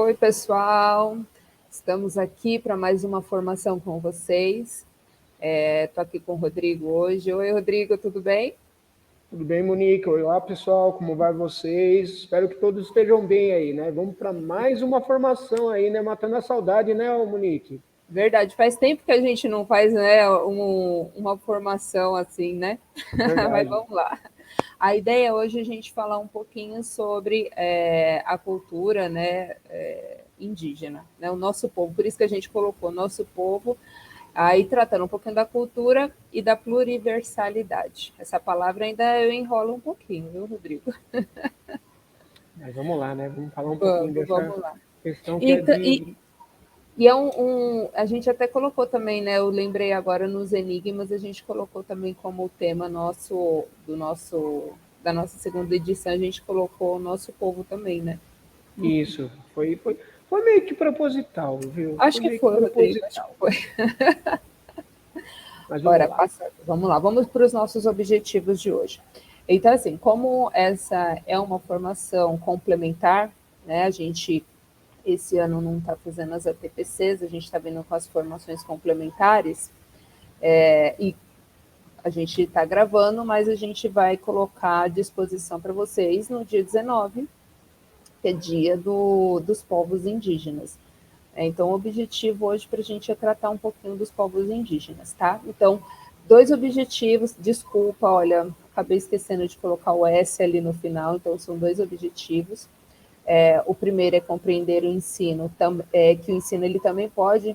Oi, pessoal. Estamos aqui para mais uma formação com vocês. Estou aqui com o Rodrigo hoje. Oi, Rodrigo, tudo bem? Tudo bem, Monique? Olá, pessoal, como vai vocês? Espero que todos estejam bem aí, né? Vamos para mais uma formação aí, né? Matando a saudade, né, Monique? Verdade, faz tempo que a gente não faz, né, uma formação assim, né? Mas Verdade. vamos lá. A ideia hoje é a gente falar um pouquinho sobre a cultura, né, indígena, né, o nosso povo. Por isso que a gente colocou nosso povo, aí tratando um pouquinho da cultura e da pluriversalidade. Essa palavra ainda eu enrolo um pouquinho, viu, Rodrigo? Mas vamos lá, né? Vamos falar um pouquinho dessa Vamos lá. questão que E, é de... e é a gente até colocou também, né? Eu lembrei agora nos enigmas, a gente colocou também como tema da nossa segunda edição, a gente colocou o nosso povo também, né? Isso, foi meio que proposital, viu? Acho Foi que meio que foi, Rodrigo, acho que proposital. foi. Mas vamos Ora, lá. vamos lá, vamos para os nossos objetivos de hoje. Então, assim, como essa é uma formação complementar, né? A gente esse ano não está fazendo as ATPCs, a gente está vindo com as formações complementares, e a gente está gravando, mas a gente vai colocar à disposição para vocês no dia 19, que é dia dos povos indígenas. Então, o objetivo hoje para a gente é tratar um pouquinho dos povos indígenas, tá? Então, dois objetivos, desculpa, olha, acabei esquecendo de colocar o S ali no final, então são dois objetivos. O primeiro é compreender o ensino, que o ensino ele também pode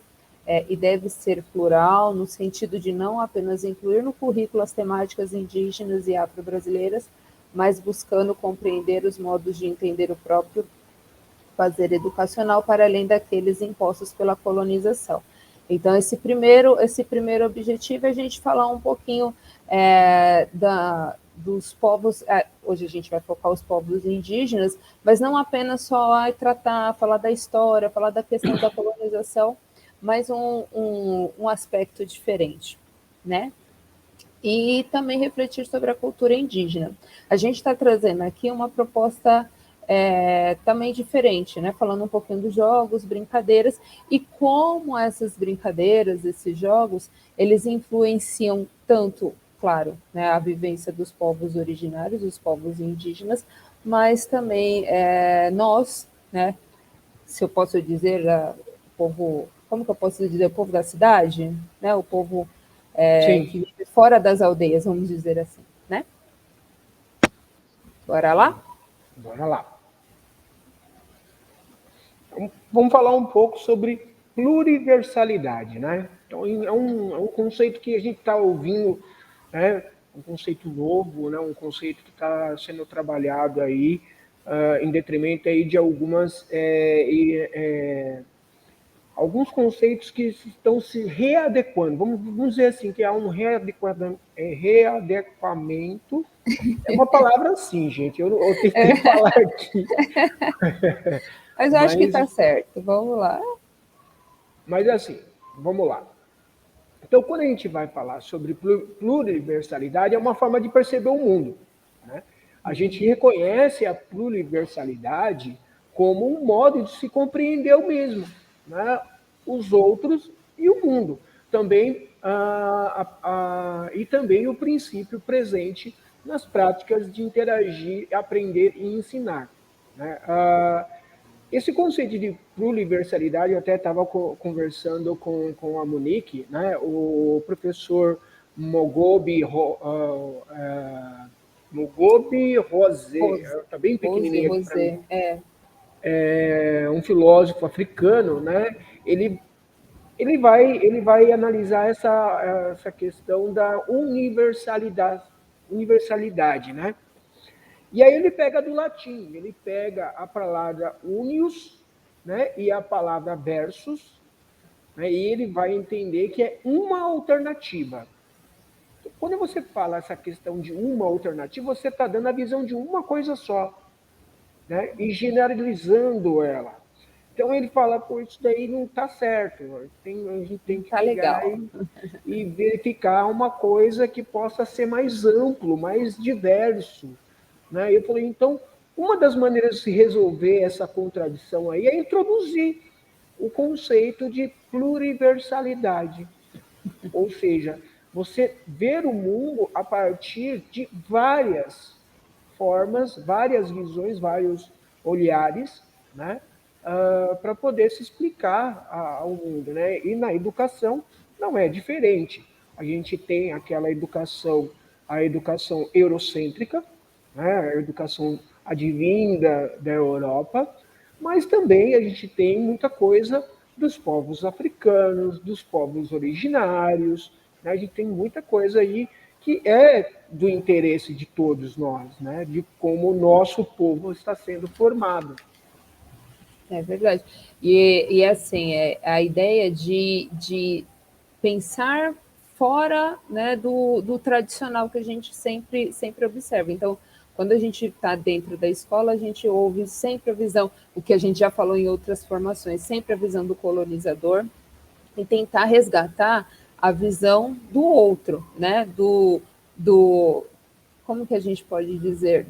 e deve ser plural, no sentido de não apenas incluir no currículo as temáticas indígenas e afro-brasileiras, mas buscando compreender os modos de entender o próprio fazer educacional para além daqueles impostos pela colonização. Então, esse primeiro objetivo é a gente falar um pouquinho dos povos, hoje a gente vai focar os povos indígenas, mas não apenas só falar da história, falar da questão da colonização, mas um aspecto diferente, né? E também refletir sobre a cultura indígena. A gente está trazendo aqui uma proposta também diferente, né? Falando um pouquinho dos jogos, brincadeiras, e como essas brincadeiras, esses jogos, eles influenciam tanto, claro, né, a vivência dos povos originários, dos povos indígenas, mas também nós, né? Se eu posso dizer, o povo, como que eu posso dizer, o povo da cidade, né? O povo Sim, que vive fora das aldeias, vamos dizer assim, né? Bora lá? bora lá. Então, vamos falar um pouco sobre pluriversalidade, né? Então, é um conceito que a gente está ouvindo, né? Um conceito novo, né? Um conceito que está sendo trabalhado aí, em detrimento aí de alguns conceitos que estão se readequando. Vamos dizer assim, que há um readequamento. É uma palavra assim, gente. Eu tentei falar aqui, Mas eu acho que mas, está certo. Vamos lá. mas assim, vamos lá. Então, quando a gente vai falar sobre pluriversalidade, é uma forma de perceber o mundo, né? A gente reconhece a pluriversalidade como um modo de se compreender o mesmo, né? Os outros e o mundo. Também, e também o princípio presente nas práticas de interagir, aprender e ensinar, né? Esse conceito de pluriversalidade, eu até estava conversando com a Monique, né? O professor Mogobe Rosé, Rose, está bem Rose, pequenininho aqui para mim, Rosé. é um filósofo africano, né? Ele vai analisar essa questão da universalidade, né? E aí ele pega do latim, ele pega a palavra unius, né, e a palavra versus, né, e ele vai entender que é uma alternativa. Quando você fala essa questão de uma alternativa, você está dando a visão de uma coisa só, né, e generalizando ela. Então ele fala, pô, isso daí não está certo, a gente tem que Tá pegar legal. e verificar uma coisa que possa ser mais amplo, mais diverso, né? Eu falei, então, Uma das maneiras de se resolver essa contradição aí é introduzir o conceito de pluriversalidade. Ou seja, você ver o mundo a partir de várias formas, várias visões, vários olhares, né? Para poder se explicar ao mundo, né? E na educação não é diferente. A gente tem aquela educação, a educação eurocêntrica, né? A educação advinda da Europa, mas também a gente tem muita coisa dos povos africanos, dos povos originários, né? A gente tem muita coisa aí que é do interesse de todos nós, né? De como o nosso povo está sendo formado. É verdade. E assim, a ideia de pensar fora, né, do tradicional que a gente sempre observa. Então, quando a gente está dentro da escola, a gente ouve sempre a visão, o que a gente já falou em outras formações, sempre a visão do colonizador, e tentar resgatar a visão do outro, né, do como que a gente pode dizer,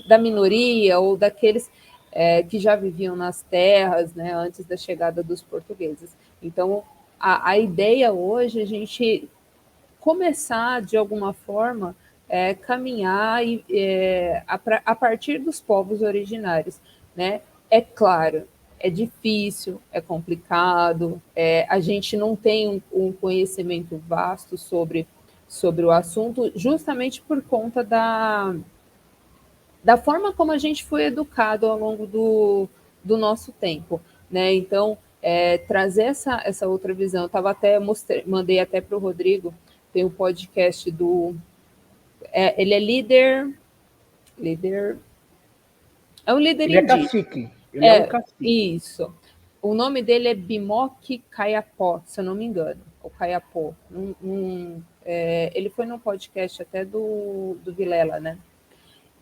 da minoria ou daqueles que já viviam nas terras, né, antes da chegada dos portugueses. Então, a ideia hoje é a gente começar, de alguma forma, caminhar a partir dos povos originários. Né? É claro, é difícil, é complicado, a gente não tem um conhecimento vasto sobre o assunto, justamente por conta da forma como a gente foi educado ao longo do nosso tempo. Né? Então, trazer essa outra visão. Eu mandei até para o Rodrigo, tem um podcast ele é líder. É um líder Ele é indígena. cacique, ele é um cacique. Isso. O nome dele é Bimoque Caiapó, se eu não me engano. O Caiapó. Ele foi num podcast até do Vilela, né?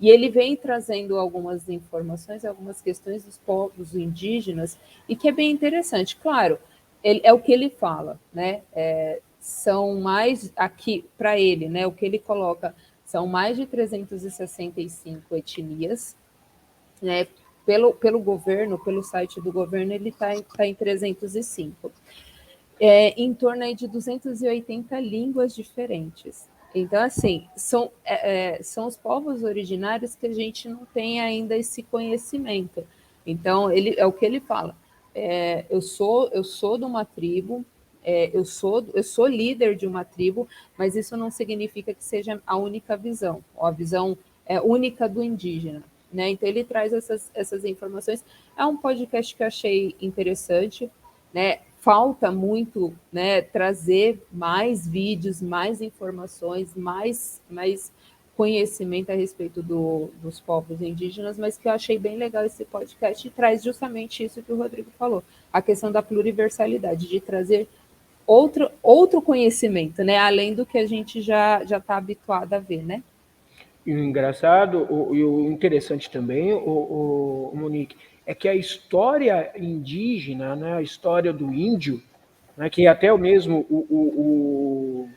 E ele vem trazendo algumas informações, algumas questões dos povos indígenas, e que é bem interessante. Claro, é o que ele fala, né? São mais, aqui, para ele, né? O que ele coloca são mais de 365 etnias, né? Pelo governo, pelo site do governo, ele está em 305. Em torno aí de 280 línguas diferentes. Então, assim, são os povos originários que a gente não tem ainda esse conhecimento. Então, é o que ele fala. Eu sou de uma tribo, eu sou líder de uma tribo, mas isso não significa que seja a única visão, ou a visão única do indígena. Né? Então, ele traz essas informações. É um podcast que eu achei interessante, né? Falta muito, né, trazer mais vídeos, mais informações, mais conhecimento a respeito dos povos indígenas, mas que eu achei bem legal esse podcast e traz justamente isso que o Rodrigo falou, a questão da pluriversalidade, de trazer outro conhecimento, né, além do que a gente já está habituado a ver, né? E o engraçado, e o interessante também, o Monique, é que a história indígena, né, a história do índio, né, que até o mesmo o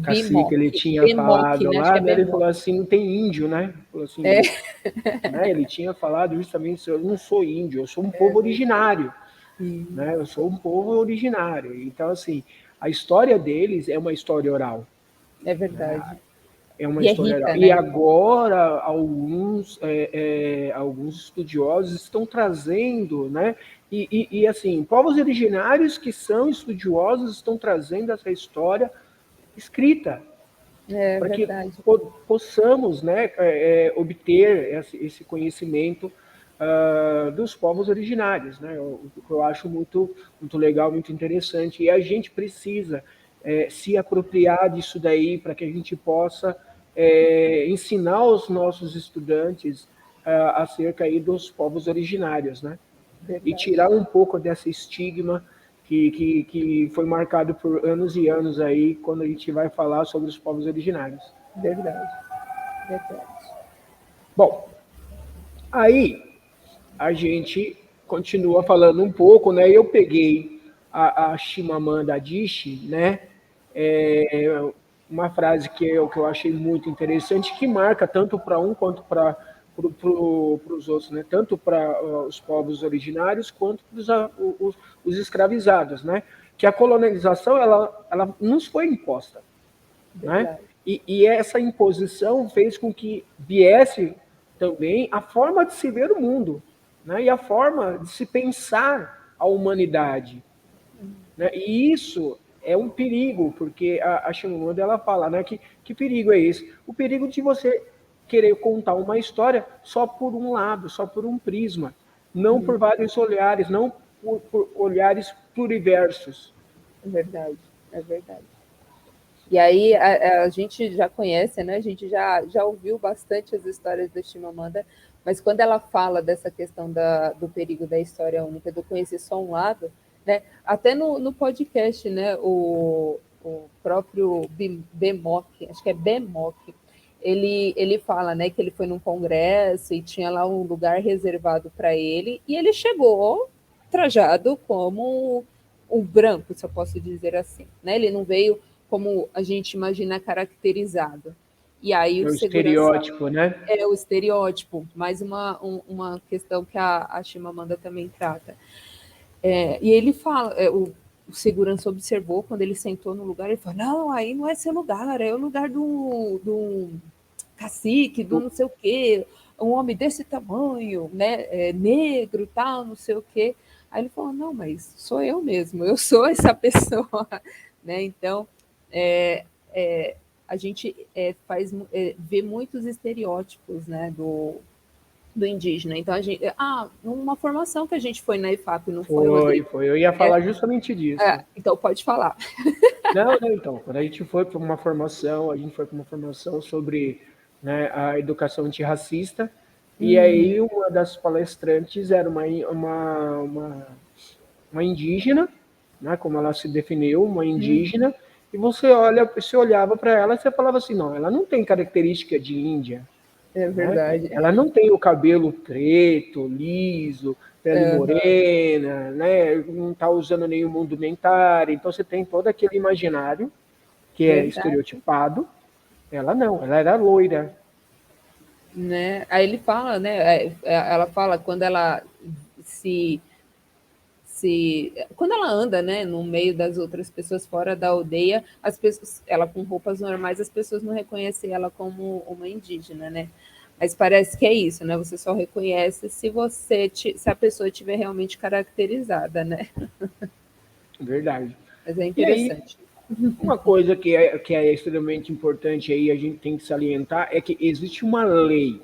cacique ele tinha falado né? Acho que lá, é né, ele Bemoque. falou assim, tem índio, né? Falou assim, né, ele tinha falado justamente, eu não sou índio, eu sou um povo originário, né? Eu sou um povo originário. Então, assim, a história deles é uma história oral. É verdade. Né? É uma E é história rica, oral. E né? agora alguns estudiosos estão trazendo, né? E assim, povos originários que são estudiosos estão trazendo essa história escrita, É para que verdade. possamos, né, obter esse conhecimento dos povos originários, né? O que eu acho muito legal, muito interessante. E a gente precisa se apropriar disso daí para que a gente possa ensinar os nossos estudantes acerca aí dos povos originários, né? E Verdade. tirar um pouco desse estigma que foi marcado por anos e anos aí quando a gente vai falar sobre os povos originários. Verdade. Verdade. Bom, aí a gente continua falando um pouco, né? Eu peguei a Chimamanda Adichie, né? uma frase que eu achei muito interessante, que marca tanto para um quanto para os outros, né? Tanto para os povos originários quanto para os escravizados, né? Que a colonização ela nos foi imposta, né? Verdade. E essa imposição fez com que viesse também a forma de se ver o mundo, né? E a forma de se pensar a humanidade, né? E isso é um perigo, porque a Chimamanda ela fala, né, que perigo é esse? O perigo de você querer contar uma história só por um lado, só por um prisma, não por vários olhares, não por olhares pluriversos. É verdade, é verdade. E aí a gente já conhece, né? A gente já ouviu bastante as histórias da Chimamanda, mas quando ela fala dessa questão do perigo da história única, do conhecer só um lado, né? Até no podcast, né? O próprio Bemock, acho que é Bemock, ele fala, né, que ele foi num congresso e tinha lá um lugar reservado para ele, e ele chegou trajado como um branco, se eu posso dizer assim, né? Ele não veio como a gente imagina caracterizado. E aí É o o segurança estereótipo, né? é o estereótipo, mais uma questão que a Chimamanda também trata. E ele fala, o segurança observou quando ele sentou no lugar, ele falou, não, aí não é seu lugar, é o lugar do cacique, do não sei o quê, um homem desse tamanho, né, negro, tal, não sei o quê. Aí ele falou, não, mas sou eu mesmo, eu sou essa pessoa, né? Então, é, é, a gente vê muitos estereótipos, né, do indígena. Então, uma formação que a gente foi na IFAP, não foi, Foi, Rodrigo? foi. Eu ia falar justamente disso. Então, pode falar. Não, não, então, quando a gente foi para uma formação, a gente foi para uma formação sobre, né, a educação antirracista, e aí uma das palestrantes era uma indígena, né, como ela se definiu, uma indígena, e você olhava para ela e você falava assim, não, ela não tem característica de índia, É né? verdade. Ela não tem o cabelo preto, liso, pele morena, né? Não está usando nenhum indumentário, então você tem todo aquele imaginário que é Verdade. estereotipado. Ela não, ela era loira. Né? Aí ele fala, né? Ela fala quando ela se, quando ela anda, né, no meio das outras pessoas fora da aldeia, as pessoas, ela com roupas normais, as pessoas não reconhecem ela como uma indígena, né? Mas parece que é isso, né? Você só reconhece se a pessoa estiver realmente caracterizada, né? Verdade. Mas é E aí, interessante. uma coisa que é extremamente importante aí, a gente tem que salientar, é que existe uma lei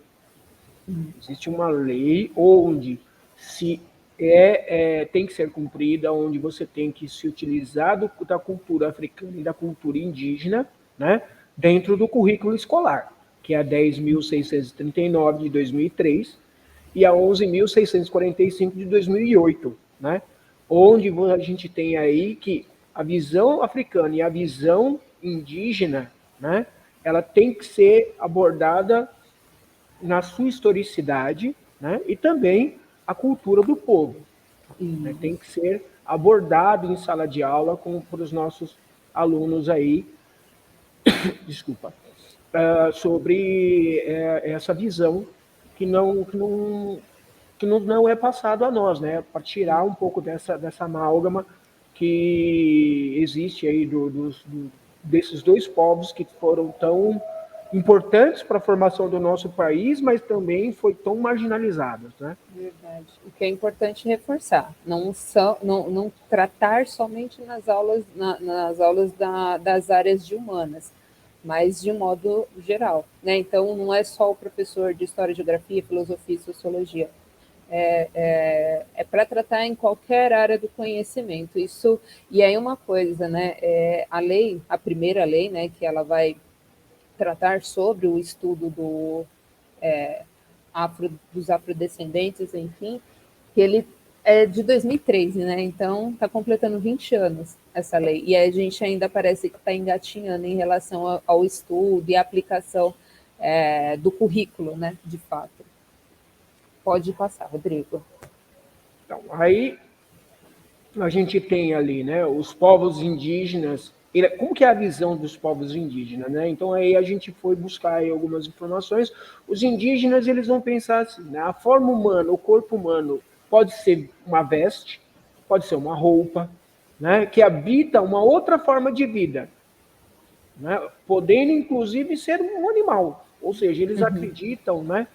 onde se tem que ser cumprida, onde você tem que se utilizar da cultura africana e da cultura indígena, né, dentro do currículo escolar, que é a 10.639 de 2003 e a 11.645 de 2008, né, onde a gente tem aí que a visão africana e a visão indígena, né, ela tem que ser abordada na sua historicidade, né, e também a cultura do povo, né, tem que ser abordado em sala de aula para os nossos alunos aí, desculpa, sobre essa visão que não é passado a nós, né, para tirar um pouco dessa amálgama que existe aí desses dois povos que foram tão importantes para a formação do nosso país, mas também foi tão marginalizados, né? Verdade. O que é importante reforçar, não tratar somente nas aulas das áreas de humanas, mas de modo geral, né? Então, não é só o professor de História, Geografia, Filosofia e Sociologia. É para tratar em qualquer área do conhecimento. Isso, e aí uma coisa, né? A primeira lei, né? Que ela vai tratar sobre o estudo dos afrodescendentes, enfim, que ele é de 2013, né? Então está completando 20 anos essa lei. E a gente ainda parece que está engatinhando em relação ao estudo e aplicação do currículo, né? De fato. Pode passar, Rodrigo. Então, aí a gente tem ali, né, os povos indígenas como que é a visão dos povos indígenas, né? Então aí a gente foi buscar aí algumas informações. Os indígenas, eles vão pensar assim, né? A forma humana, o corpo humano pode ser uma veste, pode ser uma roupa, né? Que habita uma outra forma de vida, né? Podendo inclusive ser um animal. Ou seja, eles acreditam, né?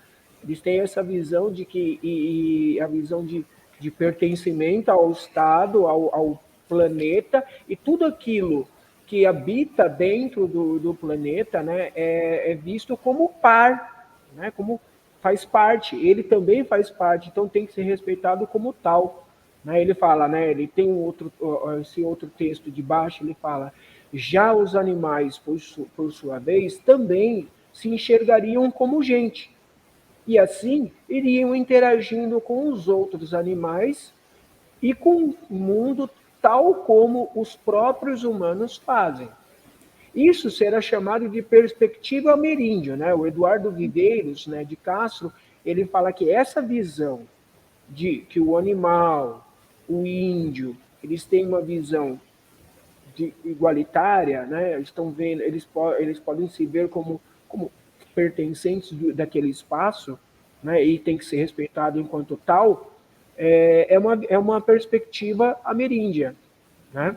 Eles têm essa visão de que a visão de pertencimento ao Estado, ao planeta, e tudo aquilo que habita dentro do planeta, né, é visto como par, né, como faz parte. Ele também faz parte, então tem que ser respeitado como tal. Né? Ele fala, né, ele tem esse outro texto de baixo, ele fala: já os animais, por sua vez, também se enxergariam como gente, e assim iriam interagindo com os outros animais e com o mundo tal como os próprios humanos fazem. Isso será chamado de perspectiva ameríndia, né? O Eduardo Viveiros, né, de Castro, ele fala que essa visão de que o animal, o índio, eles têm uma visão igualitária, né? Estão vendo, eles podem se ver como pertencentes daquele espaço, né? E tem que ser respeitado enquanto tal. É uma perspectiva ameríndia, né?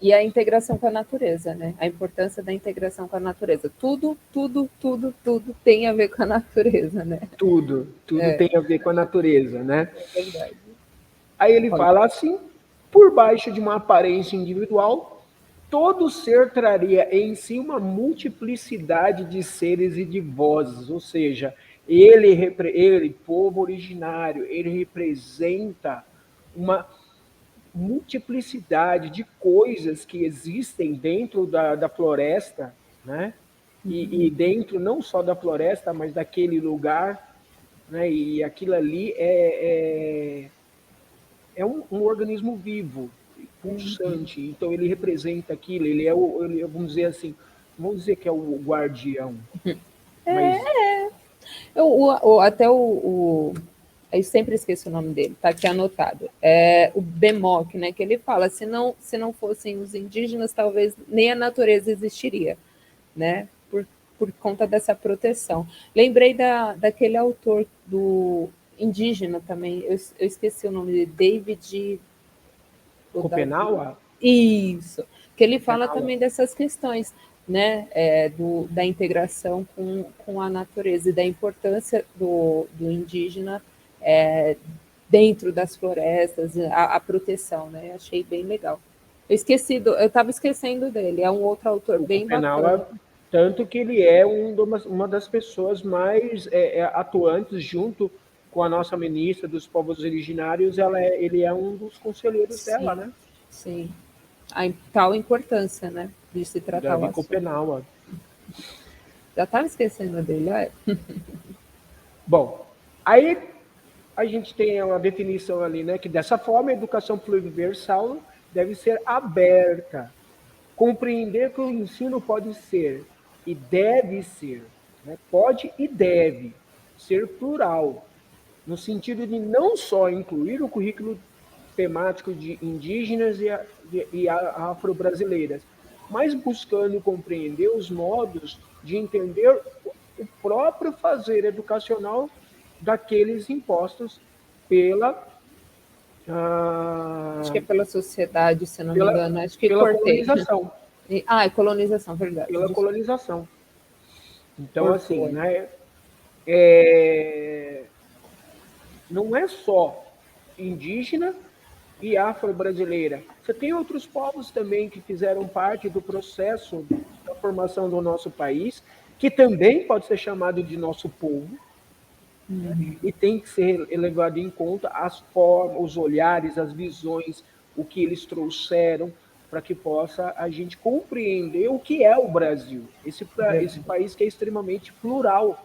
E a integração com a natureza, né? A importância da integração com a natureza. Tudo tem a ver com a natureza, né? Tudo tem a ver com a natureza, né? É verdade. Aí ele fala assim: por baixo de uma aparência individual, todo ser traria em si uma multiplicidade de seres e de vozes, ou seja, ele, povo originário, ele representa uma multiplicidade de coisas que existem dentro da floresta, né? E dentro não só da floresta, mas daquele lugar, né? E aquilo ali é um organismo vivo, pulsante. Então ele representa aquilo. Vamos dizer assim, vamos dizer que é o guardião, mas Até eu sempre esqueço o nome dele, tá aqui anotado. É o Bemoc, né? Que ele fala: se não fossem os indígenas, talvez nem a natureza existiria, né? Por conta dessa proteção. Lembrei daquele autor do indígena também, eu esqueci o nome dele, David Copenau, isso, que ele fala Copenau, também dessas questões, né, da integração com a natureza e da importância do indígena dentro das florestas, a proteção, né? Achei bem legal. Eu estava esquecendo dele, é um outro autor bem bacana. Tanto que ele é uma das pessoas mais atuantes junto com a nossa ministra dos povos originários, ele é um dos conselheiros dela, né? Sim, a tal importância, né, de se tratar o De assunto. Copenau. Já estava esquecendo dele, olha. Bom, aí a gente tem uma definição ali, né, que dessa forma a educação pluriversal deve ser aberta, compreender que o ensino pode ser e deve ser, né, pode e deve ser plural, no sentido de não só incluir o currículo temático de indígenas e afro-brasileiras, mas buscando compreender os modos de entender o próprio fazer educacional daqueles impostos pela Acho que é pela sociedade, se não me pela, engano. Acho que pela cortei. colonização. É colonização, verdade. Pela colonização. Então, Cortou. assim, né? Não é só indígena e afro-brasileira. Você tem outros povos também que fizeram parte do processo da formação do nosso país, que também pode ser chamado de nosso povo, e tem que ser levado em conta as formas, os olhares, as visões, o que eles trouxeram, para que possa a gente compreender o que é o Brasil, esse país que é extremamente plural.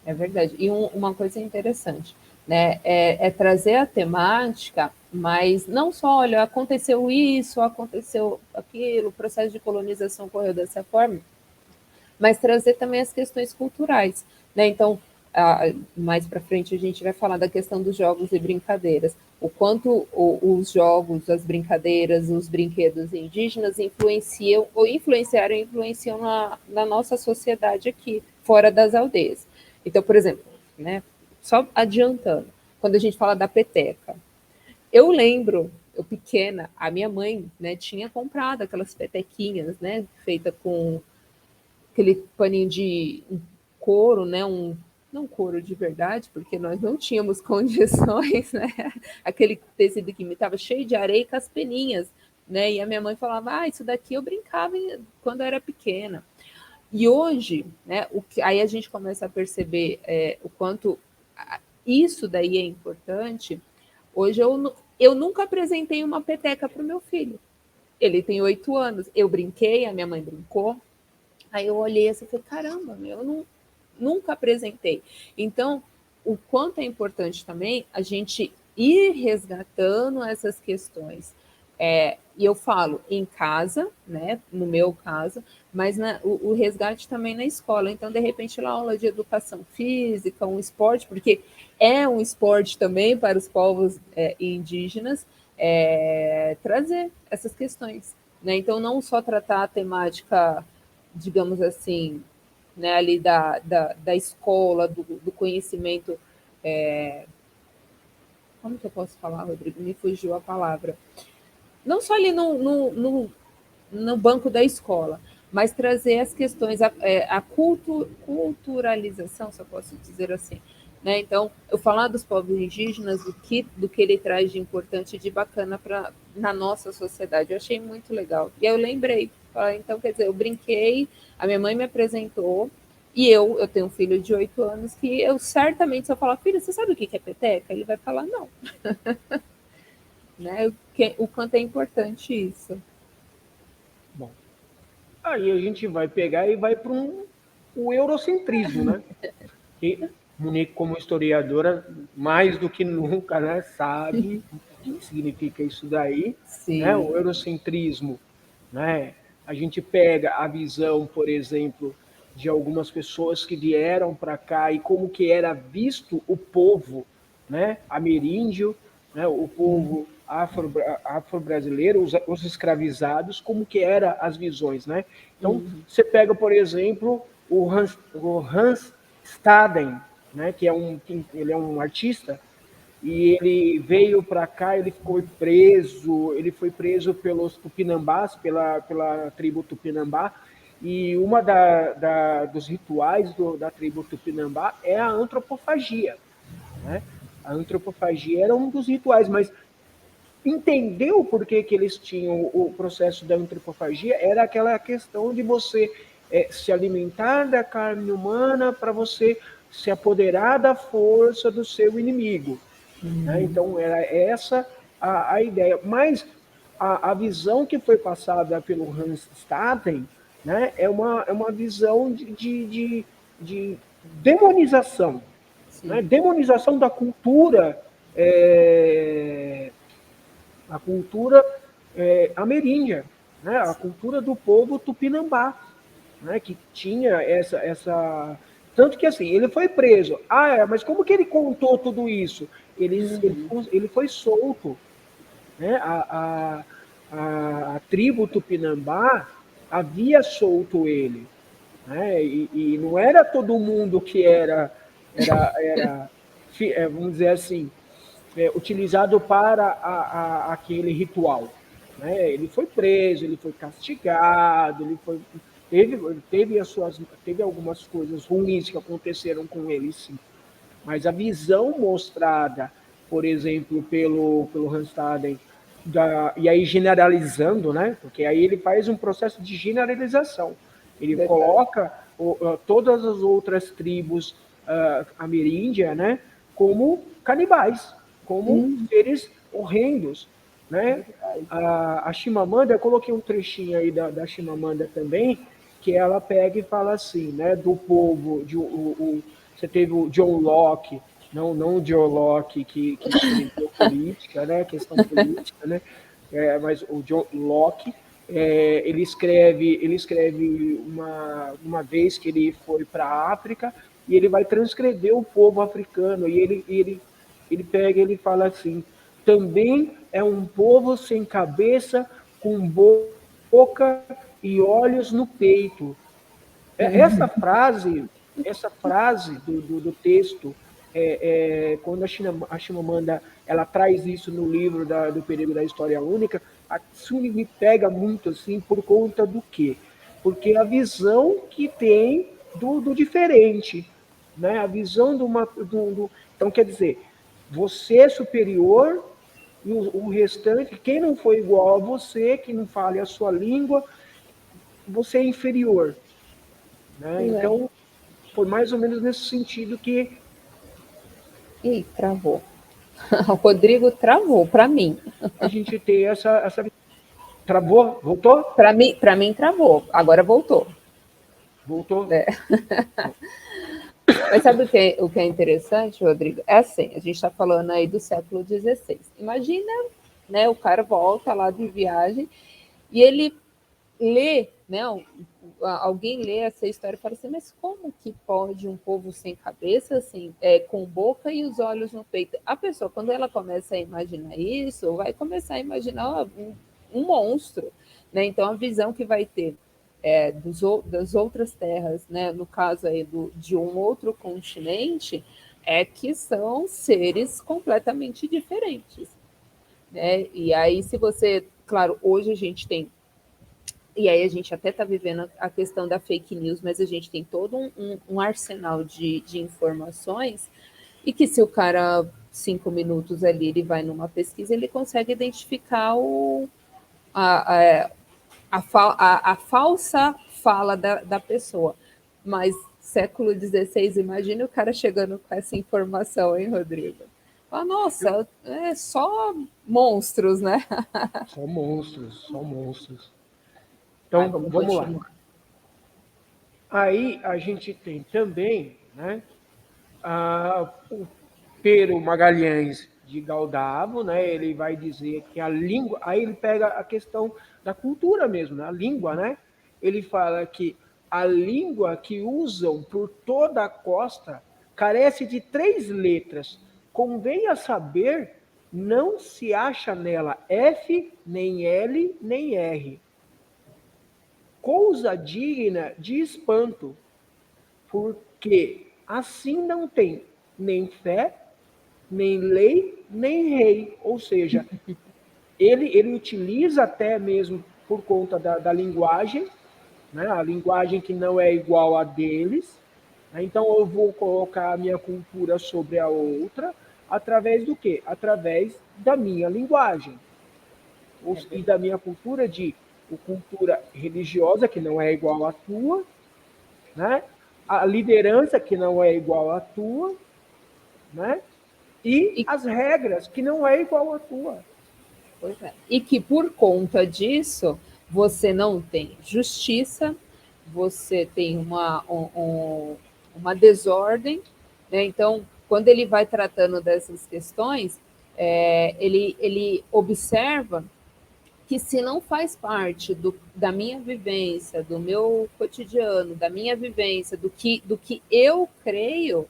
É verdade. E uma coisa interessante, né, é trazer a temática, mas não só, olha, aconteceu isso, aconteceu aquilo, o processo de colonização ocorreu dessa forma, mas trazer também as questões culturais, né? Então, mais para frente a gente vai falar da questão dos jogos e brincadeiras, o quanto os jogos, as brincadeiras, os brinquedos indígenas influenciam ou influenciaram e influenciam na nossa sociedade aqui, fora das aldeias. Então, por exemplo, né, só adiantando, quando a gente fala da peteca, eu lembro, eu pequena, a minha mãe, né, tinha comprado aquelas petequinhas, né, feita com aquele paninho de couro, né, não couro de verdade, porque nós não tínhamos condições, né, aquele tecido que estava cheio de areia com as peninhas, né, e a minha mãe falava, isso daqui eu brincava quando eu era pequena. E hoje, né, aí a gente começa a perceber o quanto isso daí é importante. Hoje eu nunca apresentei uma peteca para o meu filho. Ele tem 8 anos. Eu brinquei, a minha mãe brincou. Aí eu olhei assim e falei, caramba, eu nunca apresentei. Então, o quanto é importante também a gente ir resgatando essas questões. E eu falo em casa, né, no meu caso, mas o resgate também na escola. Então, de repente, lá aula de educação física, um esporte, porque é um esporte também para os povos indígenas, trazer essas questões. Né? Então, não só tratar a temática, digamos assim, né, ali da escola, do conhecimento. Como que eu posso falar, Rodrigo? Me fugiu a palavra. Não só ali no banco da escola, mas trazer as questões, a culturalização, se eu posso dizer assim. Né? Então, eu falar dos povos indígenas, do que ele traz de importante e de bacana na nossa sociedade. Eu achei muito legal. E eu lembrei, então, quer dizer, eu brinquei, a minha mãe me apresentou, e eu tenho um filho de 8 anos que eu certamente, se eu falar, filho, você sabe o que é peteca? Ele vai falar, não. Né? O quanto é importante isso. Bom, aí a gente vai pegar e vai para o eurocentrismo, né? E Monique, como historiadora, mais do que nunca, né, sabe o que significa isso daí, né? O Sim. eurocentrismo, né? A gente pega a visão, por exemplo, de algumas pessoas que vieram para cá e como que era visto o povo, né, ameríndio, né, o povo afro-brasileiro, os escravizados, como que eram as visões, né? Então, você pega, por exemplo, o Hans Staden, né, ele é um artista, e ele veio para cá, ele foi preso pelos Tupinambás, pela tribo Tupinambá, e uma dos rituais da tribo Tupinambá é a antropofagia. Né? A antropofagia era um dos rituais, mas entendeu por que eles tinham o processo da antropofagia? Era aquela questão de você se alimentar da carne humana para você se apoderar da força do seu inimigo. Né? Então, era essa a ideia. Mas a visão que foi passada pelo Hans Staden, né, é uma visão de demonização, né? Sim. Demonização da cultura, a cultura ameríndia, né? A cultura do povo tupinambá, né? Que tinha essa. Tanto que assim, ele foi preso. Mas como que ele contou tudo isso? Ele foi solto. Né? A tribo Tupinambá havia solto ele. Né? E não era todo mundo que era vamos dizer assim, utilizado para aquele ritual. Né? Ele foi preso, ele foi castigado, teve algumas coisas ruins que aconteceram com ele, sim. Mas a visão mostrada, por exemplo, pelo Hanstaden, e aí generalizando, né? Porque aí ele faz um processo de generalização. Ele Verdade. coloca todas as outras tribos ameríndia, né, como canibais, como seres horrendos. Né? Verdade. A Chimamanda, eu coloquei um trechinho aí da Chimamanda também, que ela pega e fala assim, né, do povo, você teve o John Locke, não o John Locke que escreveu política, né, questão política, né, mas o John Locke, ele escreve uma vez que ele foi para a África e ele vai transcrever o povo africano e ele pega e ele fala assim, também é um povo sem cabeça, com boca e olhos no peito. Essa frase do texto, quando a Chimamanda ela traz isso no livro do Perigo da História Única, isso me pega muito assim por conta do quê? Porque a visão que tem do diferente, né? A visão então quer dizer, você é superior e o restante, quem não for igual a você, que não fale a sua língua, você é inferior, né? Então foi mais ou menos nesse sentido que... Ih, travou. O Rodrigo travou, para mim. A gente tem essa... Travou? Voltou? Para mim travou. Agora voltou. Voltou? É. Mas sabe o que é interessante, Rodrigo? É assim, a gente está falando aí do século XVI. Imagina, né, o cara volta lá de viagem e ele lê, né, alguém lê essa história e fala assim, mas como que pode um povo sem cabeça, assim, com boca e os olhos no peito? A pessoa, quando ela começa a imaginar isso, vai começar a imaginar um monstro, né? Então, a visão que vai ter das outras terras, né, no caso aí de um outro continente, é que são seres completamente diferentes, né? E aí, se você, claro, hoje a gente tem, e aí a gente até está vivendo a questão da fake news, mas a gente tem todo um arsenal de informações, e que se o cara, 5 minutos ali, ele vai numa pesquisa, ele consegue identificar a, a falsa fala da pessoa. Mas século XVI, imagine o cara chegando com essa informação, hein, Rodrigo? Ah, nossa, é só monstros, né? Só monstros, só monstros. Ai, Então, vamos vamos lá. continuar. Aí a gente tem também, né, o Pero Magalhães de Galdavo, né, ele vai dizer que a língua, aí ele pega a questão da cultura mesmo, né, a língua, né? Ele fala que a língua que usam por toda a costa carece de 3 letras. Convém a saber, não se acha nela F, nem L, nem R. Coisa digna de espanto, porque assim não tem nem fé, nem lei, nem rei. Ou seja, ele utiliza até mesmo por conta da linguagem, né? A linguagem que não é igual a deles. Né? Então eu vou colocar a minha cultura sobre a outra, através do quê? Através da minha linguagem. E da minha cultura cultura religiosa, que não é igual à tua, né? A liderança, que não é igual à tua, né? E E, as regras, que não é igual à tua. pois é. E que por conta disso, você não tem justiça, você tem uma desordem, né? Então, quando ele vai tratando dessas questões, ele observa que se não faz parte da minha vivência, do meu cotidiano, da minha vivência, do que eu creio,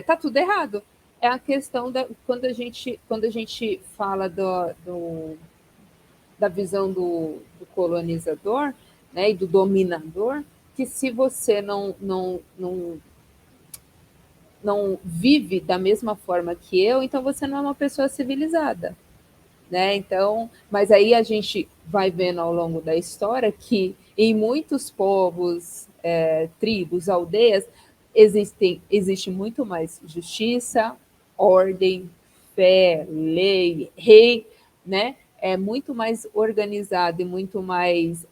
tá tudo errado. É a questão quando a gente fala da visão do colonizador, né, e do dominador, que se você não vive da mesma forma que eu, então você não é uma pessoa civilizada. Né? Então, mas aí a gente vai vendo ao longo da história que em muitos povos, tribos, aldeias, existe muito mais justiça, ordem, fé, lei, rei, né? É muito mais organizado e muito mais,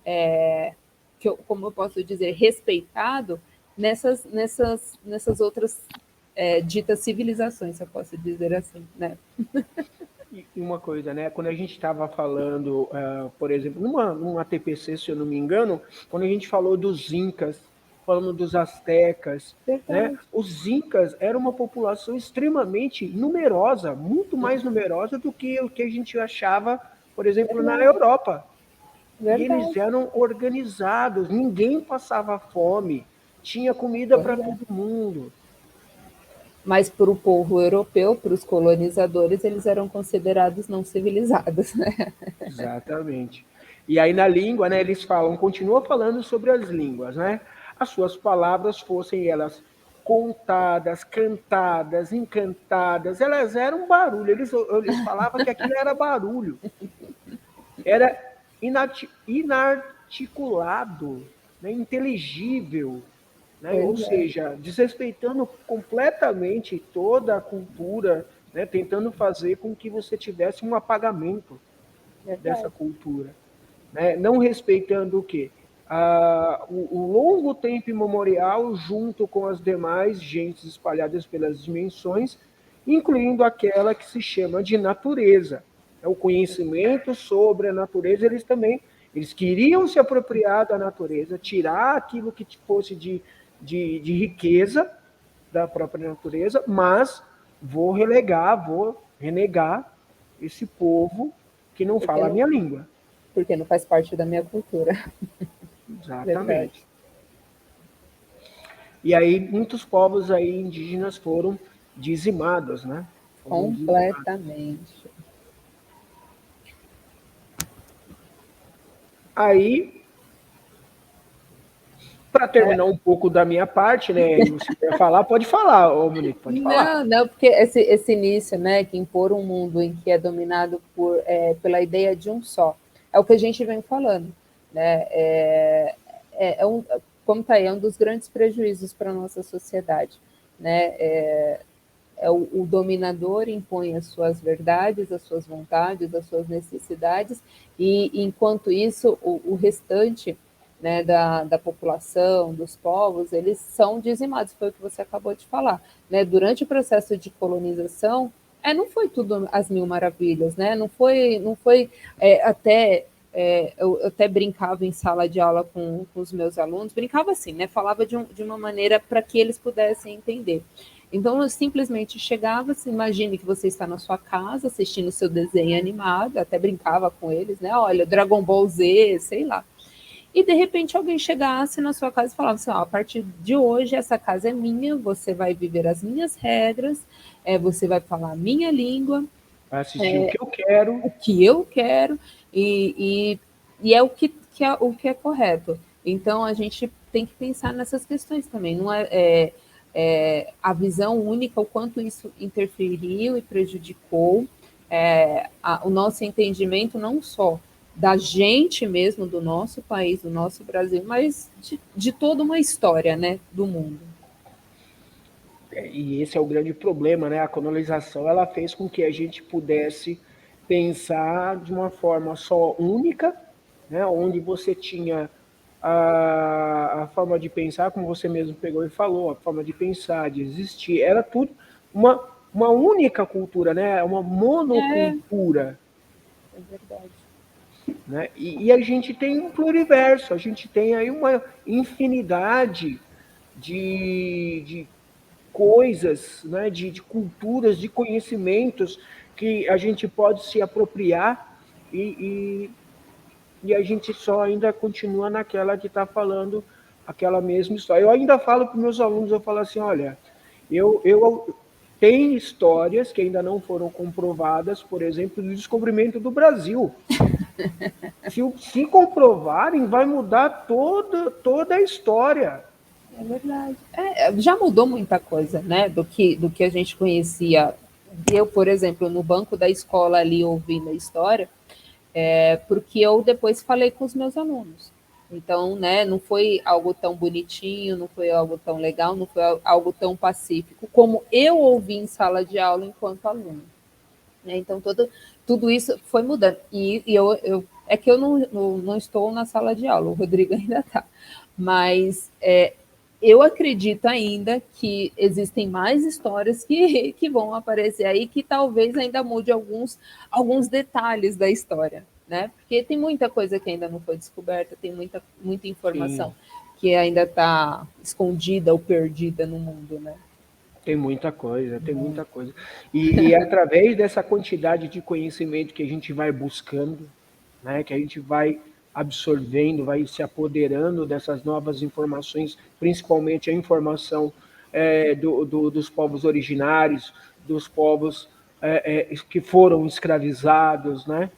como eu posso dizer, respeitado nessas outras ditas civilizações, se eu posso dizer assim, né? E uma coisa, né? Quando a gente estava falando, por exemplo, numa TPC, se eu não me engano, quando a gente falou dos Incas, falando dos Astecas, né? Verdade. Os Incas eram uma população extremamente numerosa, muito mais numerosa do que o que a gente achava, por exemplo, na Verdade. Europa. E eles Verdade. eram organizados, ninguém passava fome, tinha comida para Verdade. todo mundo. Mas para o povo europeu, para os colonizadores, eles eram considerados não civilizados, né? Exatamente. E aí na língua, né, eles falam, continuam falando sobre as línguas, né? As suas palavras fossem elas contadas, cantadas, encantadas, elas eram barulho. Eles falavam que aquilo era barulho. Era inarticulado, né, inteligível, né? Ou Pois é, seja, desrespeitando completamente toda a cultura, né? Tentando fazer com que você tivesse um apagamento dessa verdade. cultura, né? Não respeitando o quê? O longo tempo imemorial junto com as demais gentes espalhadas pelas dimensões, incluindo aquela que se chama de natureza. O conhecimento sobre a natureza, eles queriam se apropriar da natureza, tirar aquilo que fosse de riqueza da própria natureza, mas vou renegar esse povo que não Porque fala a não, minha língua. porque não faz parte da minha cultura. Verdade. Exatamente. E aí muitos povos aí indígenas foram dizimados, né? Foram dizimados. Completamente. Aí, para É, terminar um pouco da minha parte, né? E você quer falar, pode falar, ô Monique, pode falar. não, não, porque esse início, né, que impor um mundo em que é dominado pela ideia de um só, é o que a gente vem falando, né? Como tá aí, é um dos grandes prejuízos para a nossa sociedade, né? O dominador impõe as suas verdades, as suas vontades, as suas necessidades, e enquanto isso, o restante, né, da população, dos povos, eles são dizimados, foi o que você acabou de falar. Né? Durante o processo de colonização, não foi tudo as mil maravilhas, né? Não foi até eu até brincava em sala de aula com os meus alunos, brincava assim, né? Falava de uma maneira para que eles pudessem entender. Então, eu simplesmente chegava, se imagine que você está na sua casa assistindo seu desenho animado, até brincava com eles, né? Olha, Dragon Ball Z, sei lá. E de repente alguém chegasse na sua casa e falasse assim: ó, a partir de hoje essa casa é minha, você vai viver as minhas regras, você vai falar a minha língua, Vai assistir o que eu quero. o que eu quero e é o que é correto. Então a gente tem que pensar nessas questões também. Não a visão única, o quanto isso interferiu e prejudicou o nosso entendimento não só da gente mesmo, do nosso país, do nosso Brasil, mas de toda uma história, né, do mundo. E esse é o grande problema, né? A colonização, ela fez com que a gente pudesse pensar de uma forma só única, né? Onde você tinha a forma de pensar, como você mesmo pegou e falou, a forma de pensar, de existir, era tudo uma única cultura, né? Uma É, monocultura, é verdade. né? E a gente tem um pluriverso, a gente tem aí uma infinidade de coisas, né, de culturas, de conhecimentos que a gente pode se apropriar e a gente só ainda continua naquela que está falando aquela mesma história. Eu ainda falo para os meus alunos, eu falo assim, olha, eu tem histórias que ainda não foram comprovadas, por exemplo, do descobrimento do Brasil. Se comprovarem, vai mudar toda a história. É verdade. Já mudou muita coisa, né, do que a gente conhecia. Eu, por exemplo, no banco da escola ali ouvindo a história, porque eu depois falei com os meus alunos. Então, né, não foi algo tão bonitinho, não foi algo tão legal, não foi algo tão pacífico como eu ouvi em sala de aula enquanto aluno. Né? Então, tudo isso foi mudando. É que eu não estou na sala de aula, o Rodrigo ainda está. Mas eu acredito ainda que existem mais histórias que vão aparecer aí, que talvez ainda mude alguns detalhes da história. Né? Porque tem muita coisa que ainda não foi descoberta, tem muita informação Sim, que ainda está escondida ou perdida no mundo. Né? tem muita coisa, tem muita coisa. E através dessa quantidade de conhecimento que a gente vai buscando, né, que a gente vai absorvendo, vai se apoderando dessas novas informações, principalmente a informação dos povos originários, dos povos que foram escravizados, né?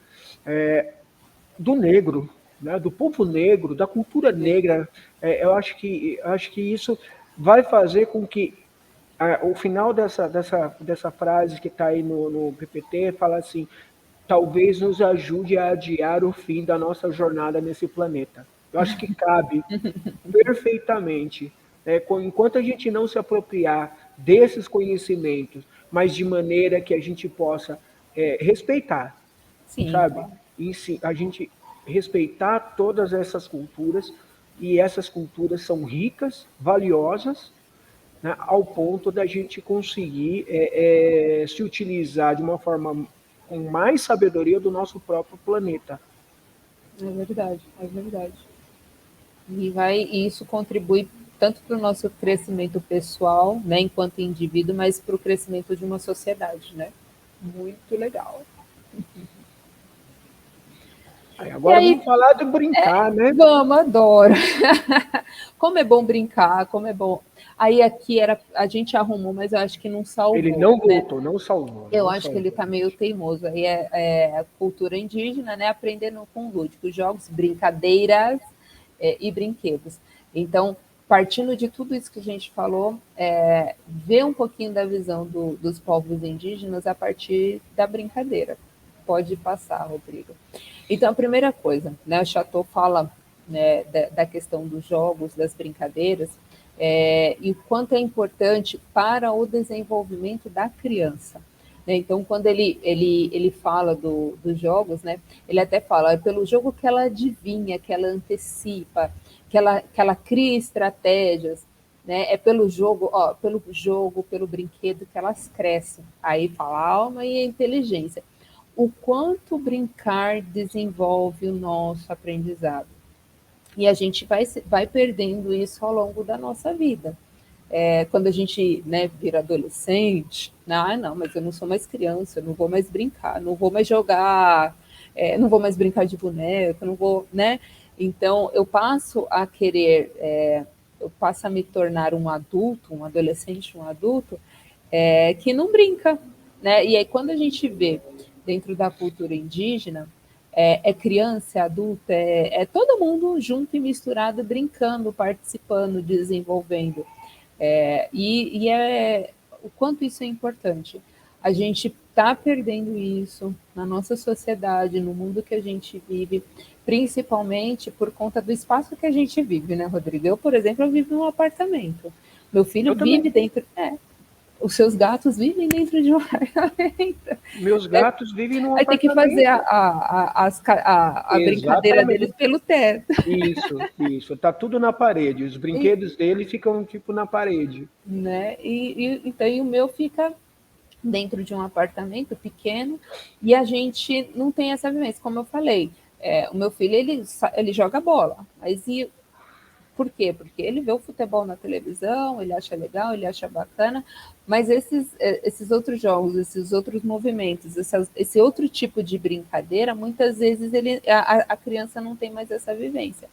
Do negro, né? Do povo negro, da cultura negra. Eu acho que isso vai fazer com que o final dessa frase que está aí no PPT fala assim: talvez nos ajude a adiar o fim da nossa jornada nesse planeta. Eu acho que cabe perfeitamente. Enquanto a gente não se apropriar desses conhecimentos, mas de maneira que a gente possa respeitar, Sim, sabe? claro. E se a gente respeitar todas essas culturas, e essas culturas são ricas, valiosas, né, ao ponto da gente conseguir se utilizar de uma forma com mais sabedoria do nosso próprio planeta. É verdade, é verdade. E isso contribui tanto para o nosso crescimento pessoal, né, enquanto indivíduo, mas para o crescimento de uma sociedade, né? Muito legal. Aí, E agora aí, vamos falar de brincar, né? vamos, adoro. Como é bom brincar, como é bom. Aí aqui era, a gente arrumou, mas eu acho que não Ele salvou, não né? voltou, não salvou, Eu não acho que ele salvou. está meio teimoso. Aí é a cultura indígena, né? Aprendendo com lúdicos, jogos, brincadeiras e brinquedos. Então, partindo de tudo isso que a gente falou, ver um pouquinho da visão dos povos indígenas a partir da brincadeira. Pode passar, Rodrigo. Então, a primeira coisa, né? O Chateau fala, né, da questão dos jogos, das brincadeiras, e o quanto é importante para o desenvolvimento da criança. Né? Então, quando ele fala dos jogos, né, ele até fala, é pelo jogo que ela adivinha, que ela antecipa, que ela cria estratégias, né? É pelo jogo, pelo brinquedo que elas crescem. Aí fala a alma e a inteligência. O quanto brincar desenvolve o nosso aprendizado. E a gente vai perdendo isso ao longo da nossa vida. Quando a gente, né, vira adolescente, não, mas eu não sou mais criança, eu não vou mais brincar, não vou mais jogar, não vou mais brincar de boneca, não vou, né? Então eu passo a querer, eu passo a me tornar um adulto, um adolescente, um adulto, que não brinca, né? E aí quando a gente vê dentro da cultura indígena, criança, é adulto, é todo mundo junto e misturado, brincando, participando, desenvolvendo. O quanto isso é importante. A gente está perdendo isso na nossa sociedade, no mundo que a gente vive, principalmente por conta do espaço que a gente vive, né, Rodrigo? Eu, por exemplo, eu vivo num apartamento. Meu filho Eu também. vive dentro. Os seus gatos vivem dentro de um apartamento. Meus gatos vivem num Aí tem que fazer apartamento. a brincadeira deles Exatamente. pelo teto. Isso. Tá tudo na parede. Os brinquedos dele ficam tipo na parede. Né? Então, e o meu fica dentro de um apartamento pequeno e a gente não tem essa vivência, como eu falei. O meu filho ele joga bola, mas por quê? Porque ele vê o futebol na televisão, ele acha legal, ele acha bacana, mas esses outros jogos, esses outros movimentos, esse outro tipo de brincadeira, muitas vezes a criança não tem mais essa vivência.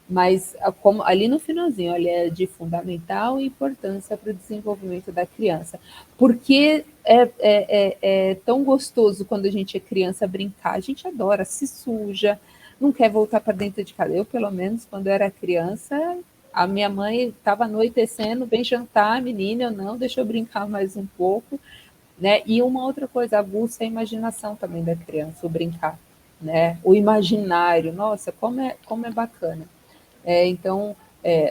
Mas como ali no finalzinho, olha, é de fundamental importância para o desenvolvimento da criança. Porque é tão gostoso quando a gente é criança brincar, a gente adora, se suja, não quer voltar para dentro de casa. Eu, pelo menos, quando eu era criança, a minha mãe estava anoitecendo, vem jantar, menina, eu não, deixa eu brincar mais um pouco. Né? E uma outra coisa, aguça a imaginação também da criança, o brincar. Né? O imaginário, nossa, como é bacana. Então,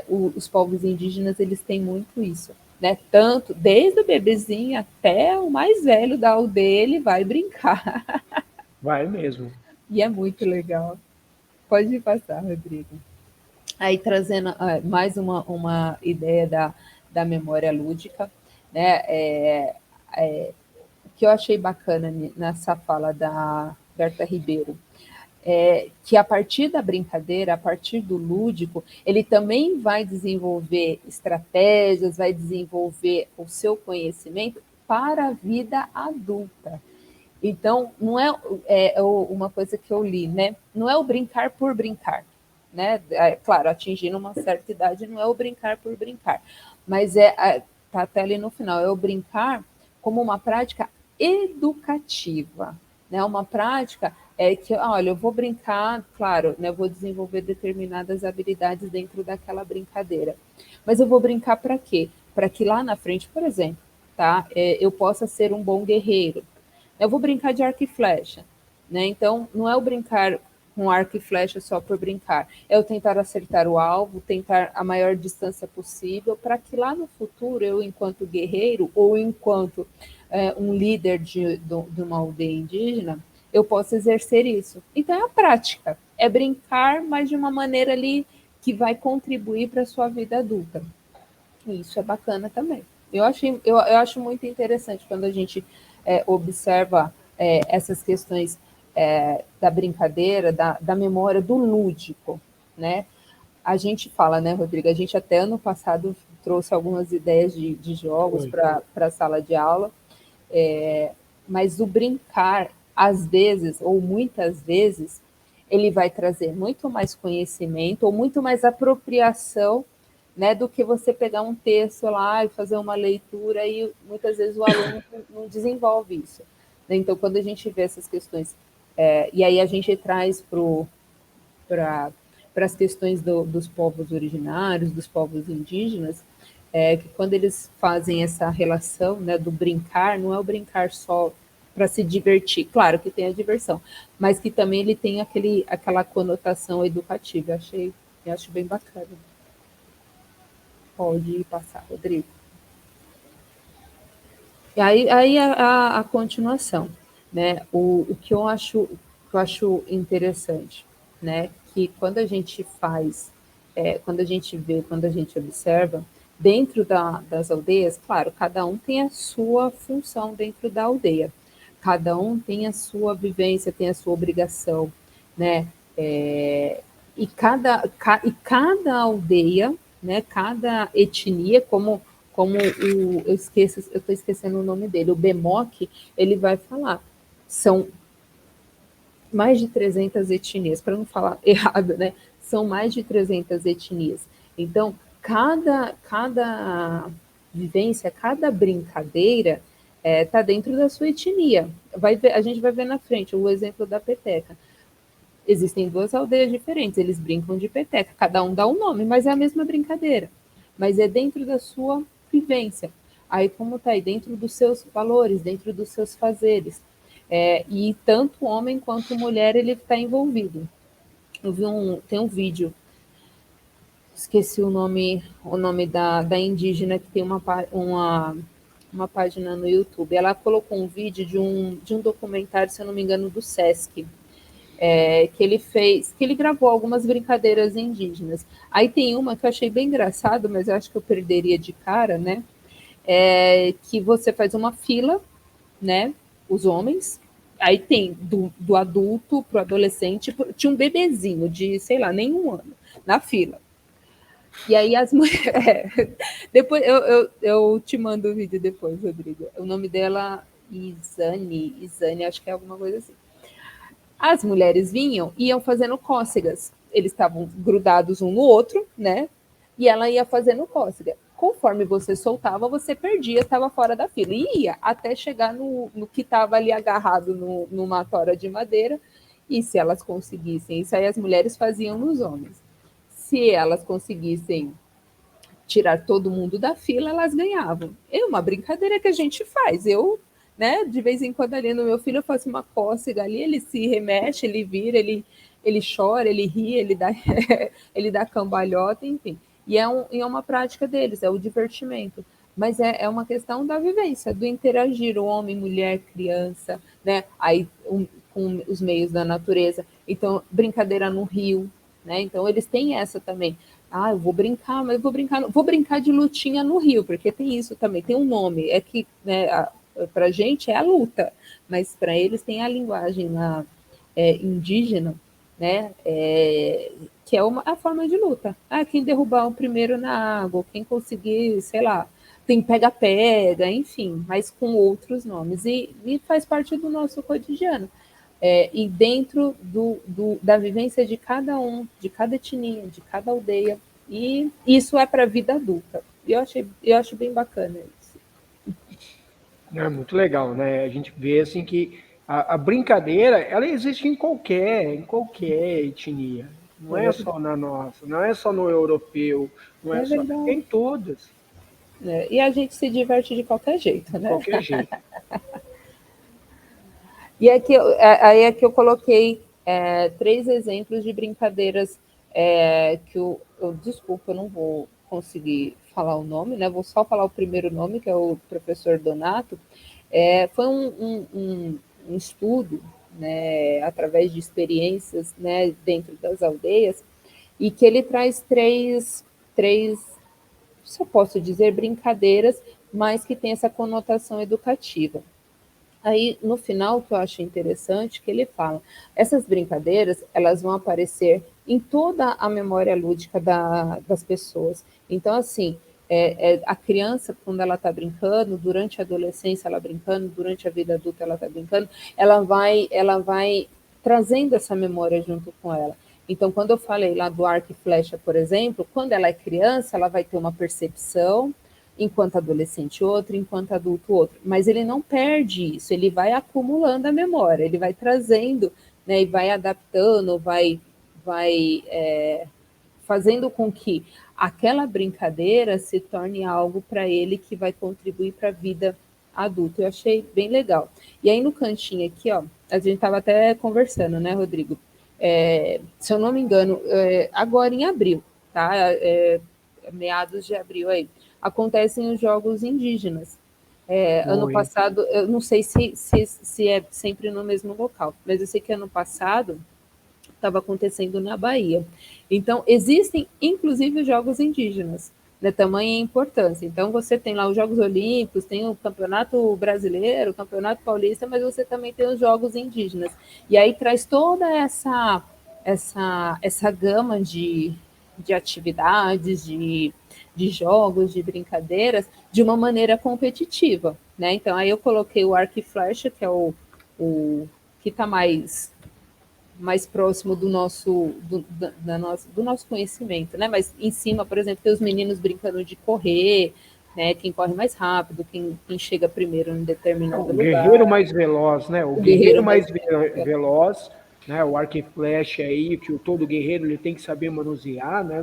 os povos indígenas eles têm muito isso, né? Tanto desde o bebezinho até o mais velho da aldeia ele vai brincar Vai mesmo. e é muito legal. Pode passar, Rodrigo. Aí trazendo mais uma ideia da memória lúdica, né? Que eu achei bacana nessa fala da Berta Ribeiro, que a partir da brincadeira, a partir do lúdico, ele também vai desenvolver estratégias, vai desenvolver o seu conhecimento para a vida adulta. Então, não uma coisa que eu li, né? Não é o brincar por brincar, né? Claro, atingindo uma certa idade, não é o brincar por brincar, mas tá até ali no final, é o brincar como uma prática educativa, né? Uma prática que, olha, eu vou brincar, claro, né? Eu vou desenvolver determinadas habilidades dentro daquela brincadeira, mas eu vou brincar para quê? Para que lá na frente, por exemplo, tá? Eu possa ser um bom guerreiro. Eu vou brincar de arco e flecha, né? Então, não é o brincar com arco e flecha só por brincar, é eu tentar acertar o alvo, tentar a maior distância possível, para que lá no futuro, eu, enquanto guerreiro, ou enquanto um líder de uma aldeia indígena, eu possa exercer isso. Então, é a prática, é brincar, mas de uma maneira ali que vai contribuir para a sua vida adulta. E isso é bacana também. Eu acho muito interessante quando a gente observa essas questões da brincadeira, da memória, do lúdico, né? A gente fala, né, Rodrigo? A gente até ano passado trouxe algumas ideias de jogos para a sala de aula, mas o brincar, às vezes, ou muitas vezes, ele vai trazer muito mais conhecimento ou muito mais apropriação, né, do que você pegar um texto lá e fazer uma leitura e muitas vezes o aluno não desenvolve isso. Então, quando a gente vê essas questões, e aí a gente traz para as questões dos povos originários, dos povos indígenas, que quando eles fazem essa relação, né, do brincar, não é o brincar só para se divertir, claro que tem a diversão, mas que também ele tem aquela conotação educativa. Eu acho bem bacana. Pode passar, Rodrigo. E aí a continuação, né? O que eu acho interessante, né? Que quando a gente faz, quando a gente vê, quando a gente observa, dentro das aldeias, claro, cada um tem a sua função dentro da aldeia, cada um tem a sua vivência, tem a sua obrigação, né? E cada aldeia, né? Cada etnia, como eu estou esquecendo o nome dele, o Bemoc, ele vai falar, são mais de 300 etnias, para não falar errado, né? São mais de 300 etnias. Então, cada vivência, cada brincadeira está dentro da sua etnia. A gente vai ver na frente o exemplo da peteca. Existem duas aldeias diferentes, eles brincam de peteca, cada um dá um nome, mas é a mesma brincadeira. Mas é dentro da sua vivência. Aí como está aí, dentro dos seus valores, dentro dos seus fazeres. E tanto homem quanto mulher ele está envolvido. Tem um vídeo, esqueci o nome da indígena que tem uma página no YouTube. Ela colocou um vídeo de um documentário, se eu não me engano, do Sesc, que ele fez, que ele gravou algumas brincadeiras indígenas. Aí tem uma que eu achei bem engraçado, mas eu acho que eu perderia de cara, né? Que você faz uma fila, né? Os homens. Aí tem do adulto para o adolescente, tinha um bebezinho de, sei lá, nenhum ano na fila. E aí as mulheres. Depois eu te mando o vídeo depois, Rodrigo. O nome dela, Isane, acho que é alguma coisa assim. As mulheres vinham e iam fazendo cócegas. Eles estavam grudados um no outro, né? E ela ia fazendo cócega. Conforme você soltava, você perdia, estava fora da fila. E ia até chegar no que estava ali agarrado numa tora de madeira. E se elas conseguissem, isso aí as mulheres faziam nos homens. Se elas conseguissem tirar todo mundo da fila, elas ganhavam. É uma brincadeira que a gente faz. Eu, né, de vez em quando ali no meu filho eu faço uma cócega ali, ele se remexe, ele vira, ele chora, ele ri, ele dá cambalhota, enfim. E é uma prática deles, é o divertimento. Mas é uma questão da vivência, do interagir, o homem, mulher, criança, né? Aí com os meios da natureza. Então, brincadeira no rio, né? Então, eles têm essa também. Ah, eu vou brincar, mas vou brincar de lutinha no rio, porque tem isso também, tem um nome. É que, né, para a gente é a luta, mas para eles tem a linguagem lá, indígena, né? Que é a forma de luta. Ah, quem derrubar o primeiro na água, quem conseguir, sei lá, tem pega-pega, enfim, mas com outros nomes. E faz parte do nosso cotidiano. E dentro da vivência de cada um, de cada etnia, de cada aldeia. E isso é para a vida adulta. E eu acho bem bacana isso. É muito legal, né? A gente vê assim que a brincadeira, ela existe em qualquer etnia. Não É é verdade. só na nossa, não é só no europeu, não é É só, é verdade. em todas, Né? E a gente se diverte de qualquer jeito, de né? qualquer jeito. E aqui, aí é que eu coloquei 3 exemplos de brincadeiras que desculpa, eu não vou conseguir falar o nome, né? Vou só falar o primeiro nome, que é o professor Donato. Foi um estudo, né, através de experiências, né, dentro das aldeias, e que ele traz três, se eu posso dizer, brincadeiras, mas que tem essa conotação educativa. Aí, no final, o que eu acho interessante, que ele fala, essas brincadeiras, elas vão aparecer em toda a memória lúdica das pessoas. Então, assim, a criança, quando ela está brincando, durante a adolescência ela brincando, durante a vida adulta ela está brincando, ela vai trazendo essa memória junto com ela. Então, quando eu falei lá do arco e flecha, por exemplo, quando ela é criança, ela vai ter uma percepção, enquanto adolescente outro, enquanto adulto outro. Mas ele não perde isso, ele vai acumulando a memória, ele vai trazendo, né, e vai adaptando, vai fazendo com que aquela brincadeira se torne algo para ele que vai contribuir para a vida adulta. Eu achei bem legal. E aí no cantinho aqui, ó, a gente estava até conversando, né, Rodrigo? Se eu não me engano, agora em abril, tá? Meados de abril aí, acontecem os Jogos Indígenas. Ano Oi. passado, eu não sei se é sempre no mesmo local, mas eu sei que ano passado estava acontecendo na Bahia. Então, existem inclusive os Jogos Indígenas, né, tamanha importância. Então, você tem lá os Jogos Olímpicos, tem o Campeonato Brasileiro, o Campeonato Paulista, mas você também tem os Jogos Indígenas. E aí traz toda essa gama de atividades, de jogos, de brincadeiras, de uma maneira competitiva. Né? Então, aí eu coloquei o arco e flecha, que é o que está mais próximo do nosso conhecimento, né? Mas em cima, por exemplo, tem os meninos brincando de correr, né? Quem corre mais rápido, quem chega primeiro em determinado O guerreiro lugar, mais veloz, né? O o guerreiro guerreiro mais mais veloz, né? O arco e flecha aí, que todo guerreiro ele tem que saber manusear, né?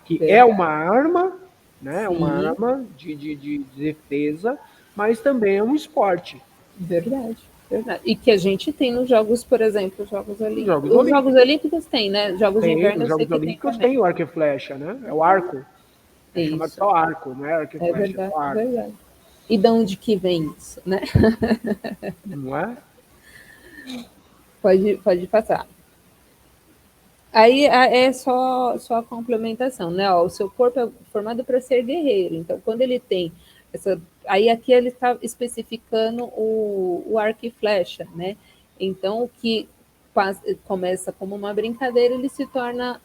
Que é verdade. uma arma, né? Uma Sim, arma de defesa, mas também é um esporte. verdade. Verdade. E que a gente tem nos jogos, por exemplo, os Jogos Os Olímpicos. Jogos Os Jogos Olímpicos. Olímpicos tem, né? Jogos de Tem, inverno nos eu sei Jogos que tem Olímpicos também. tem o arco e flecha, né? É o arco. É chamado Isso, só arco, né? Arco e é flecha, é verdade, só é arco. verdade. E de onde que vem isso, né? Não é? Pode passar. Aí é só a complementação, né? Ó, o seu corpo é formado para ser guerreiro. Então, quando ele tem essa. Aí aqui ele está especificando o arco e flecha, né? Então, o que começa como uma brincadeira, ele se torna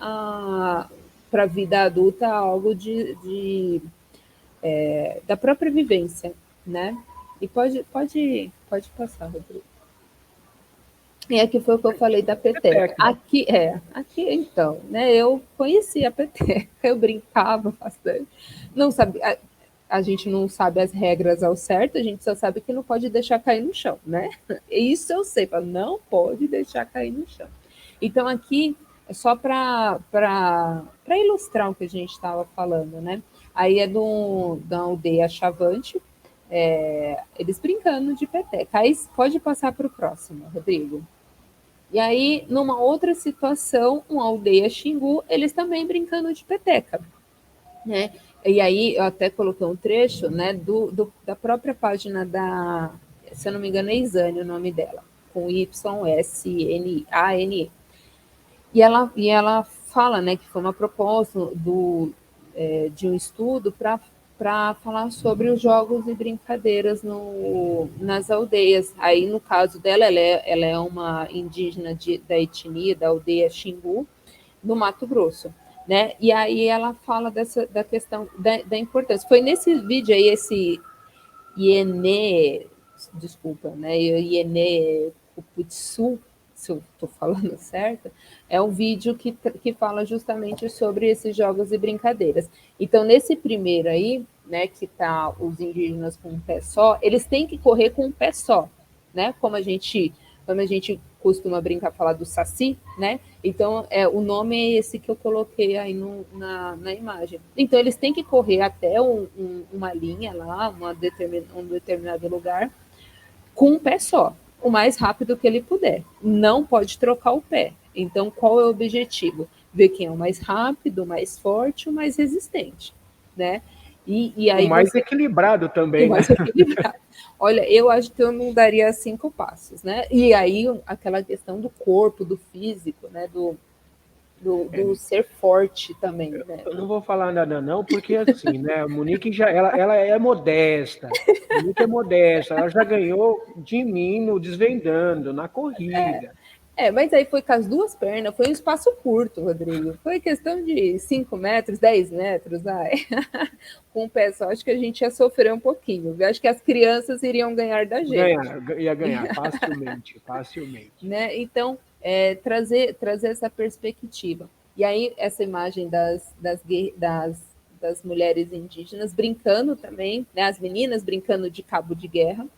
para a vida adulta algo da própria vivência, né? E pode passar, Rodrigo. E aqui foi o que eu falei da peteca. Peteca. Aqui então, né? Eu conhecia a peteca, eu brincava bastante. Não sabia, a gente não sabe as regras ao certo, a gente só sabe que não pode deixar cair no chão, né? Isso eu sei, não pode deixar cair no chão. Então aqui é só para ilustrar o que a gente estava falando, né? Aí é da aldeia Chavante, eles brincando de peteca. Aí pode passar para o próximo, Rodrigo. E aí, numa outra situação, uma aldeia Xingu, eles também brincando de peteca, né? E aí, eu até coloquei um trecho, né, da própria página se eu não me engano, é Isane o nome dela, com YSNANE. E ela fala, né, que foi uma proposta de um estudo para falar sobre os jogos e brincadeiras nas aldeias. Aí, no caso dela, ela é uma indígena da etnia, da aldeia Xingu, no Mato Grosso. Né? E aí ela fala da questão da importância. Foi nesse vídeo aí, esse Iene, desculpa, né? Iene Kuputsu, se eu estou falando certo, é um vídeo que fala justamente sobre esses jogos e brincadeiras. Então, nesse primeiro aí, né, que tá os indígenas com um pé só, eles têm que correr com um pé só, né? Como a gente costuma brincar, falar do saci, né? Então, o nome é esse que eu coloquei aí na imagem. Então, eles têm que correr até uma linha lá, um determinado lugar, com um pé só, o mais rápido que ele puder. Não pode trocar o pé. Então, qual é o objetivo? Ver quem é o mais rápido, o mais forte, o mais resistente, né? E O aí mais equilibrado e o também, né? mais equilibrado. Olha, eu acho que eu não daria 5 passos, né? E aí aquela questão do corpo, do físico, né? Do ser forte também, né? Eu não vou falar nada não, porque assim, né, a Monique ela é modesta. A Monique é modesta, ela já ganhou de mim no Desvendando, na corrida. Mas aí foi com as duas pernas, foi um espaço curto, Rodrigo. Foi questão de 5 metros, 10 metros, ai. Com o pé só, acho que a gente ia sofrer um pouquinho. Eu acho que as crianças iriam ganhar da gente. Ia ganhar, facilmente, facilmente. Né? Então, trazer essa perspectiva. E aí, essa imagem das mulheres indígenas brincando também, né? As meninas brincando de cabo de guerra,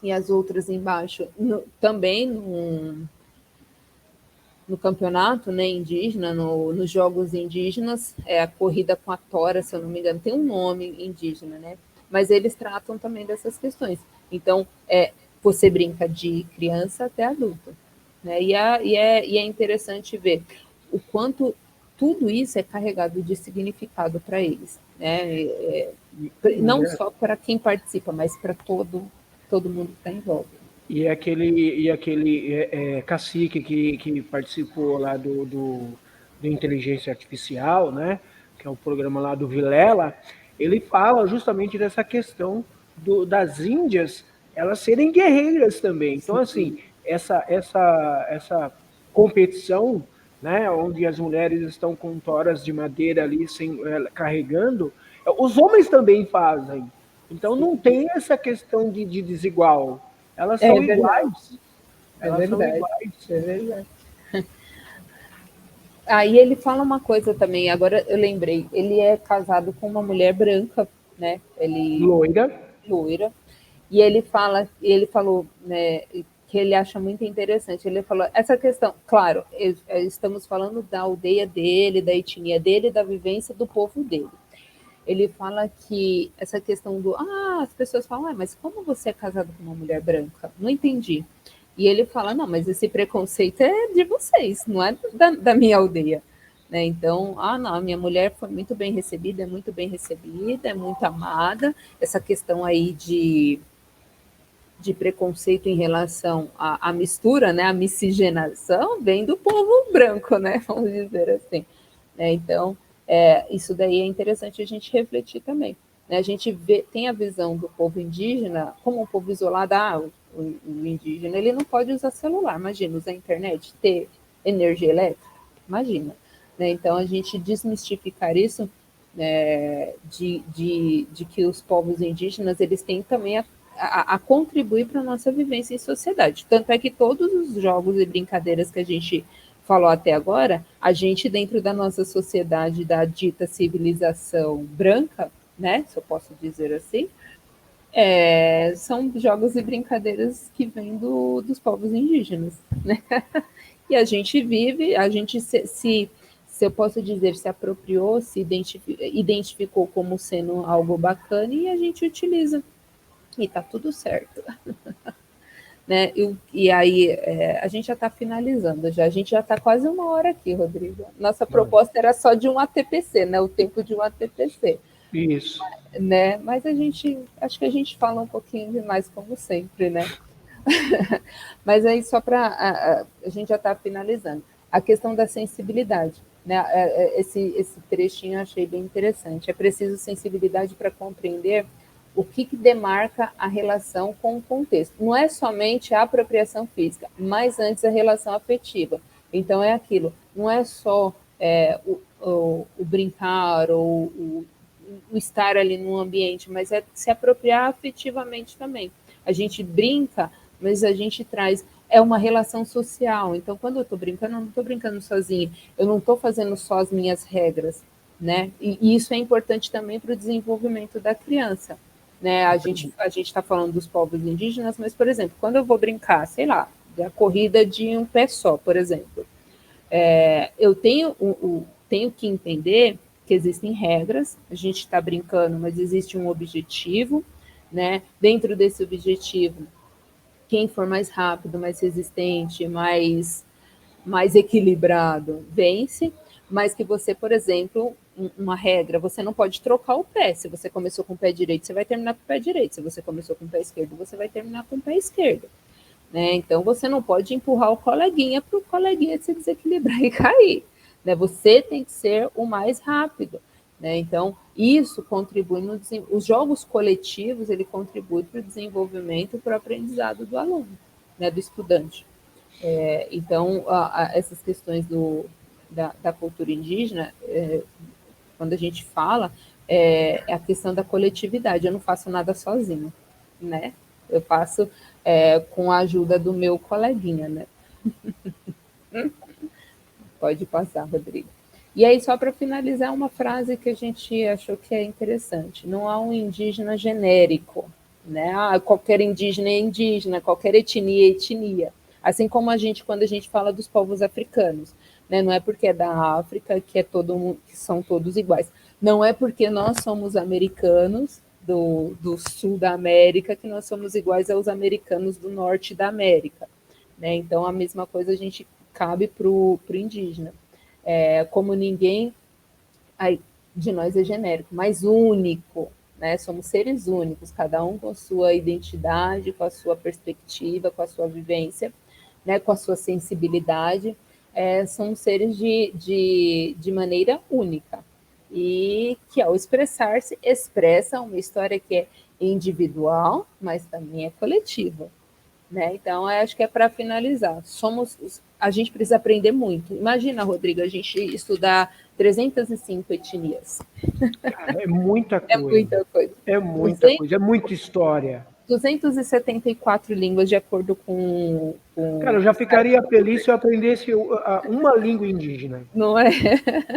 e as outras embaixo também no campeonato, né, indígena, nos jogos indígenas, a corrida com a tora, se eu não me engano, tem um nome indígena, né? Mas eles tratam também dessas questões. Então, você brinca de criança até adulto, né? E é interessante ver o quanto tudo isso é carregado de significado para eles, né? Não só para quem participa, mas para todo mundo que está em volta. E aquele cacique que participou lá do Inteligência Artificial, né? Que é o programa lá do Vilela, ele fala justamente dessa questão das Índias elas serem guerreiras também. Então, assim, essa competição, né, onde as mulheres estão com toras de madeira ali carregando, os homens também fazem. Então, não tem essa questão de desigual. Elas É são verdade, iguais. é Elas são verdade, iguais. é verdade. Aí ele fala uma coisa também, agora eu lembrei, ele é casado com uma mulher branca, né? Ele Loira. loira, e ele falou, né, que ele acha muito interessante. Ele falou essa questão, claro, estamos falando da aldeia dele, da etnia dele, da vivência do povo dele. Ele fala que essa questão as pessoas falam, mas como você é casado com uma mulher branca? Não entendi. E ele fala, não, mas esse preconceito é de vocês, não é da minha aldeia. Né? Então, não, a minha mulher foi muito bem recebida, é muito amada. Essa questão aí de preconceito em relação à mistura, né, à miscigenação, vem do povo branco, né, vamos dizer assim. Então, isso daí é interessante a gente refletir também. Né? A gente tem a visão do povo indígena como um povo isolado. O indígena ele não pode usar celular, imagina, usar internet, ter energia elétrica, imagina. Né? Então, a gente desmistificar isso, de que os povos indígenas eles têm também a contribuir para a nossa vivência em sociedade. Tanto é que todos os jogos e brincadeiras que a gente falou até agora, a gente, dentro da nossa sociedade, da dita civilização branca, né, se eu posso dizer assim, são jogos e brincadeiras que vêm dos povos indígenas. Né? E a gente vive, a gente se eu posso dizer, se apropriou, se identificou como sendo algo bacana e a gente utiliza. E tá tudo certo. Né? E aí, a gente já está finalizando, a gente já está quase 1 hora aqui, Rodrigo. Nossa proposta era só de um ATPC, né? O tempo de um ATPC. Isso. Né? Mas acho que a gente fala um pouquinho demais, como sempre, né? Mas aí, só para. A gente já está finalizando. A questão da sensibilidade. Né? Esse trechinho eu achei bem interessante. É preciso sensibilidade para compreender o que demarca a relação com o contexto. Não é somente a apropriação física, mas antes a relação afetiva. Então, é aquilo, não é só o brincar ou o estar ali no ambiente, mas é se apropriar afetivamente também. A gente brinca, mas a gente traz é uma relação social. Então, quando eu estou brincando, eu não estou brincando sozinha, eu não estou fazendo só as minhas regras, né? E isso é importante também para o desenvolvimento da criança, né? A gente está falando dos povos indígenas, mas, por exemplo, quando eu vou brincar, sei lá, da corrida de um pé só, por exemplo, eu tenho que entender que existem regras, a gente está brincando, mas existe um objetivo, né? Dentro desse objetivo, quem for mais rápido, mais resistente, mais equilibrado, vence, mas que você, por exemplo, uma regra, você não pode trocar o pé. Se você começou com o pé direito, você vai terminar com o pé direito. Se você começou com o pé esquerdo, você vai terminar com o pé esquerdo. Né? Então, você não pode empurrar o coleguinha para o coleguinha se desequilibrar e cair. Né? Você tem que ser o mais rápido. Né? Então, isso contribui os jogos coletivos, ele contribui para o desenvolvimento, para o aprendizado do aluno, né? Do estudante. Então, essas questões da cultura indígena, quando a gente fala, é a questão da coletividade. Eu não faço nada sozinho, né? Eu faço com a ajuda do meu coleguinha, né? Pode passar, Rodrigo. E aí, só para finalizar, uma frase que a gente achou que é interessante. Não há um indígena genérico, né? Qualquer indígena é indígena, qualquer etnia é etnia. Assim como quando a gente fala dos povos africanos, né? Não é porque é da África que que são todos iguais. Não é porque nós somos americanos do sul da América que nós somos iguais aos americanos do norte da América, né? Então, a mesma coisa a gente cabe para o indígena. Como ninguém de nós é genérico, mas único, né? Somos seres únicos, cada um com a sua identidade, com a sua perspectiva, com a sua vivência, né? Com a sua sensibilidade. Somos seres de maneira única. E que, ao expressar-se, expressa uma história que é individual, mas também é coletiva. Né? Então, acho que é para finalizar. A gente precisa aprender muito. Imagina, Rodrigo, a gente estudar 305 etnias. Cara, é muita É coisa. muita coisa. É muita coisa, é muita história. 274 línguas, de acordo com Cara, eu já ficaria feliz se eu aprendesse uma língua indígena. Não é?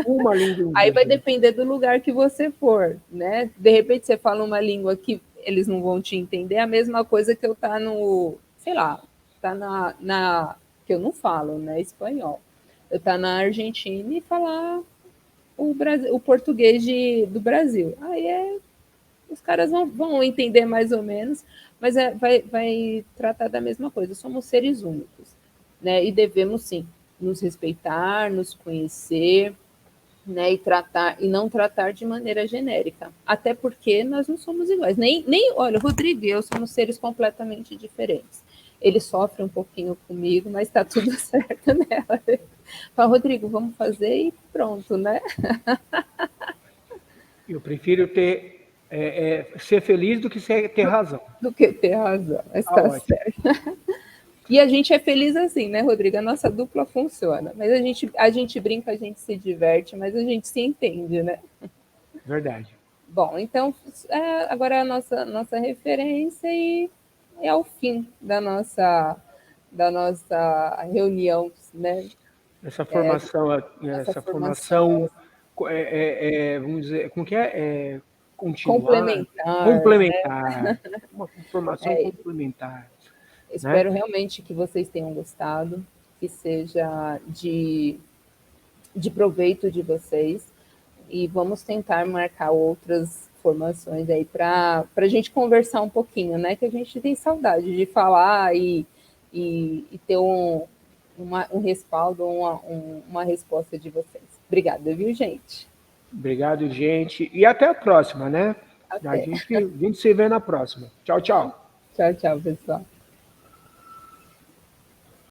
Uma língua indígena. Aí vai depender do lugar que você for, né? De repente você fala uma língua que eles não vão te entender, a mesma coisa que eu tá no, sei lá, tá que eu não falo, né, espanhol. Eu tá na Argentina e falar o português do Brasil. Aí os caras vão entender mais ou menos, mas vai tratar da mesma coisa. Somos seres únicos, né? E devemos sim nos respeitar, nos conhecer, né, e não tratar de maneira genérica, até porque nós não somos iguais. Olha, o Rodrigo e eu somos seres completamente diferentes. Ele sofre um pouquinho comigo, mas está tudo certo nela. Fala, Rodrigo, vamos fazer e pronto, né? Eu prefiro ser feliz do que ter razão. Do que ter razão, mas está certo. E a gente é feliz assim, né, Rodrigo? A nossa dupla funciona. Mas a gente brinca, a gente se diverte, mas a gente se entende, né? Verdade. Bom, então, agora é a nossa referência e é o fim da nossa reunião, né? Essa formação, vamos dizer, como que é? Continuar. Complementar. Né? Uma formação complementar. Espero realmente que vocês tenham gostado, que seja de proveito de vocês, e vamos tentar marcar outras formações aí para a gente conversar um pouquinho, né? Que a gente tem saudade de falar e ter um respaldo, uma resposta de vocês. Obrigada, viu, gente? Obrigado, gente. E até a próxima, né? Até. A gente se vê na próxima. Tchau, tchau. Tchau, tchau, pessoal.